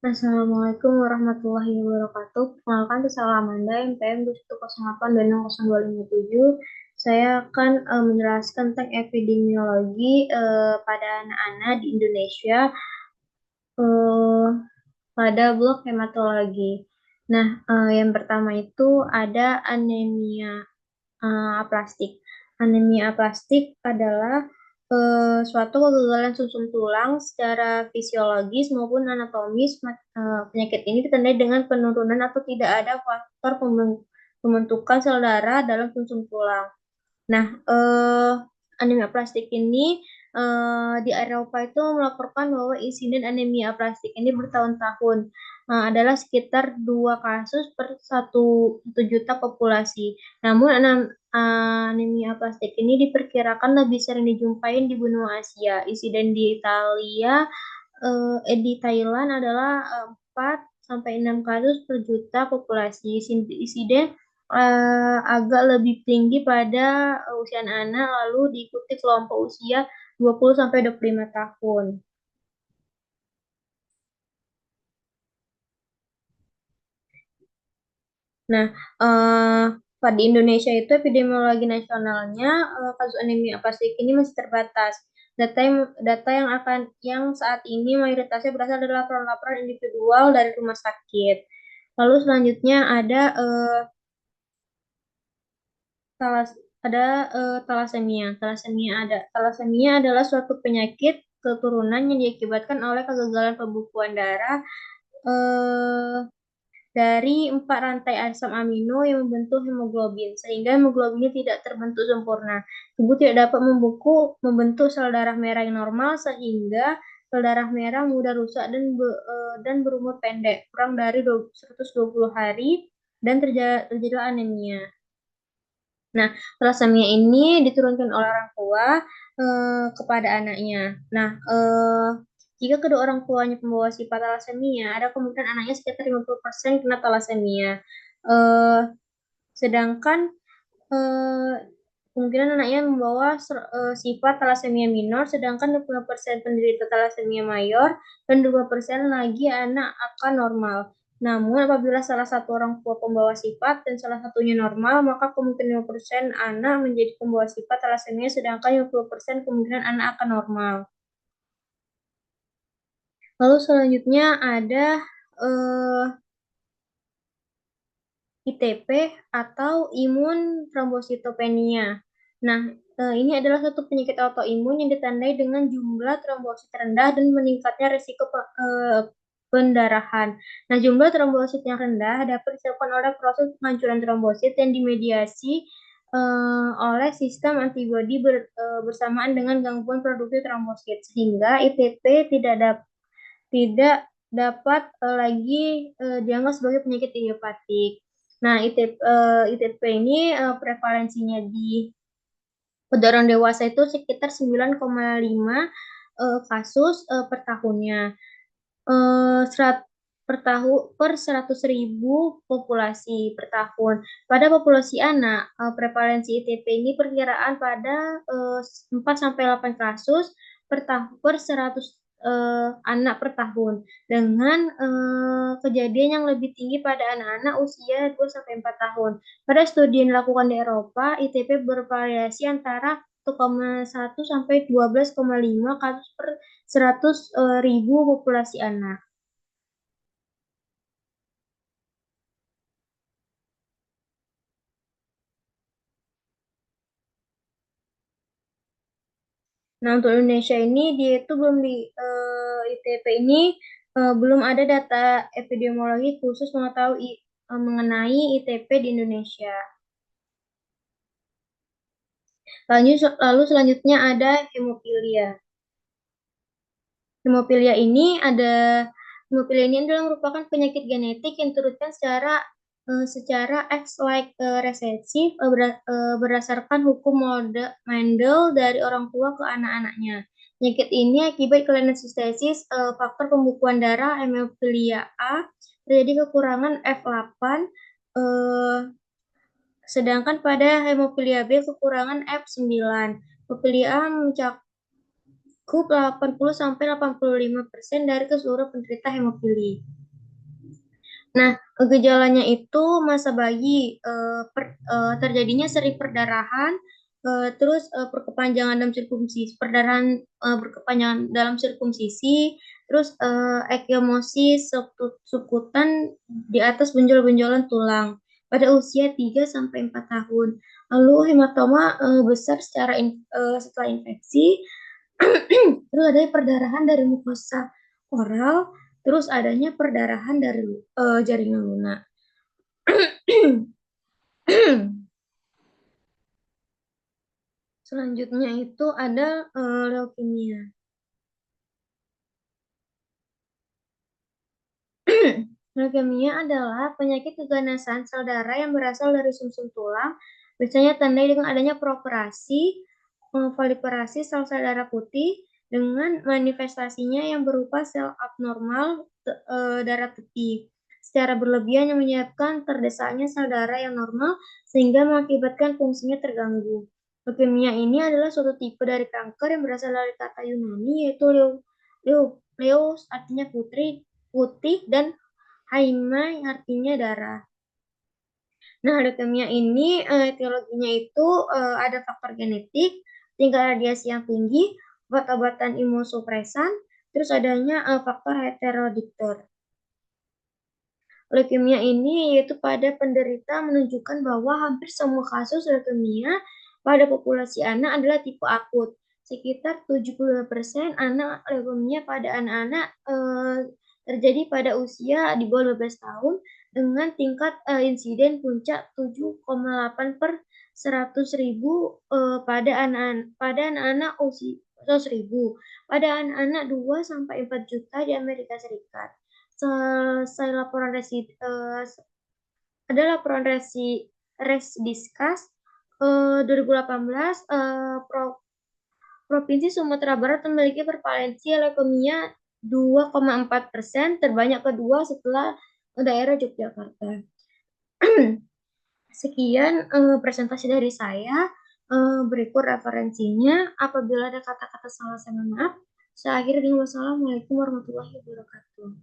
Assalamualaikum warahmatullahi wabarakatuh. Perkenalkan, saya Amanda, NPM 210825027. Saya akan menjelaskan tentang epidemiologi pada anak-anak di Indonesia eh, pada blok hematologi. Nah, yang pertama itu ada anemia aplastik. Anemia aplastik adalah suatu kegagalan sumsum tulang secara fisiologis maupun anatomis. Penyakit ini ditandai dengan penurunan atau tidak ada faktor pembentukan sel darah dalam sumsum tulang. Nah, anemia plastik ini di Eropa itu melaporkan bahwa insiden anemia plastik ini bertahun-tahun adalah sekitar 2 kasus per satu juta populasi. Namun anemia plastik ini diperkirakan lebih sering dijumpai di benua Asia. Insiden di Italia, di Thailand adalah 4 sampai 6 kasus per juta populasi. Insiden agak lebih tinggi pada usia anak, lalu diikuti kelompok usia 20 sampai 25 tahun. Nah, eh, pada Indonesia itu epidemiologi nasionalnya kasus anemia aplastik ini masih terbatas. Data yang saat ini mayoritasnya berasal dari laporan-laporan individual dari rumah sakit. Lalu selanjutnya ada talas ada talasemia. Talasemia adalah suatu penyakit keturunan yang diakibatkan oleh kegagalan pembekuan darah eh, dari 4 rantai asam amino yang membentuk hemoglobin, sehingga hemoglobinnya tidak terbentuk sempurna. Tubuh tidak dapat membentuk sel darah merah yang normal, sehingga sel darah merah mudah rusak dan berumur pendek, kurang dari 120 hari, dan terjadi anemia. Nah, thalassemia ini diturunkan oleh orang tua kepada anaknya. Nah, jika kedua orang tuanya pembawa sifat thalassemia, ada kemungkinan anaknya sekitar 50% kena thalassemia. Eh, sedangkan eh, kemungkinan anaknya membawa sifat thalassemia minor, sedangkan 20% penderita thalassemia mayor dan 20% lagi anak akan normal. Namun, apabila salah satu orang tua pembawa sifat dan salah satunya normal, maka kemungkinan 50% anak menjadi pembawa sifat thalassemia, sedangkan 50% kemungkinan anak akan normal. Lalu selanjutnya ada eh, ITP atau imun trombositopenia. Nah, ini adalah satu penyakit autoimun yang ditandai dengan jumlah trombosit rendah dan meningkatnya risiko pendarahan. Nah, jumlah trombosit yang rendah dapat disebabkan oleh proses penghancuran trombosit yang dimediasi oleh sistem antibodi bersamaan dengan gangguan produksi trombosit, sehingga ITP tidak dapat lagi dianggap sebagai penyakit idiopatik. Nah, ITP ini prevalensinya di pada orang dewasa itu sekitar 9,5 kasus per tahunnya. Serat per 100.000 populasi per tahun. Pada populasi anak, prevalensi ITP ini perkiraan pada 4 sampai 8 kasus per 100 anak per tahun, dengan kejadian yang lebih tinggi pada anak-anak usia 2 sampai 4 tahun. Pada studi yang dilakukan di Eropa, ITP bervariasi antara 1,1 sampai 12,5 kasus per 100.000 populasi anak. Nah, untuk Indonesia ini dia itu belum di ITP ini belum ada data epidemiologi khusus mengenai ITP di Indonesia. Lalu selanjutnya ada hemofilia. Hemofilia ini ada Hemofilia ini adalah merupakan penyakit genetik yang turutkan secara X-like resesif berdasarkan hukum Mendel dari orang tua ke anak-anaknya. Penyakit ini akibat kelainan sistesis faktor pembekuan darah hemofilia A, terjadi kekurangan F8, eh, sedangkan pada hemofilia B kekurangan F9. Hemofilia A mencakup 80-85% dari keseluruhan penderita hemofili. Nah, gejalanya itu masa bayi, terjadinya seri perdarahan, perkepanjangan dalam sirkumsisi, perdarahan berkepanjangan dalam sirkumsisi, terus ekimosis subkutan di atas benjol-benjolan tulang pada usia 3-4 tahun. Lalu hematoma besar setelah infeksi, terus ada perdarahan dari mukosa oral, terus adanya perdarahan dari jaringan lunak. Selanjutnya itu ada leukemia. Leukemia adalah penyakit keganasan sel darah yang berasal dari sumsum tulang, biasanya tandai dengan adanya proliferasi sel-sel darah putih dengan manifestasinya yang berupa sel abnormal darah putih secara berlebihan yang menyebabkan terdesaknya sel darah yang normal sehingga mengakibatkan fungsinya terganggu. Leukemia ini adalah suatu tipe dari kanker yang berasal dari kata Yunani yaitu leus artinya putih dan haima artinya darah. Nah, leukemia ini etiologinya itu ada faktor genetik, tingkat radiasi yang tinggi, obat-obatan imunosupresan, terus adanya faktor heterodiktor. Leukemia ini yaitu pada penderita menunjukkan bahwa hampir semua kasus leukemia pada populasi anak adalah tipe akut. Sekitar 72% anak leukemia pada anak-anak terjadi pada usia di bawah 12 tahun dengan tingkat insiden puncak 7,8 per 100.000 pada anak-anak usia 100.000 pada anak-anak 2-4 juta di Amerika Serikat. Selesai laporan ada laporan Resdiskas 2018 Provinsi Sumatera Barat memiliki prevalensi leukemia 2,4%, terbanyak kedua setelah daerah Yogyakarta. Sekian presentasi dari saya. Berikut referensinya. Apabila ada kata-kata salah, saya mohon maaf. Saya akhiri dengan wassalamualaikum warahmatullahi wabarakatuh.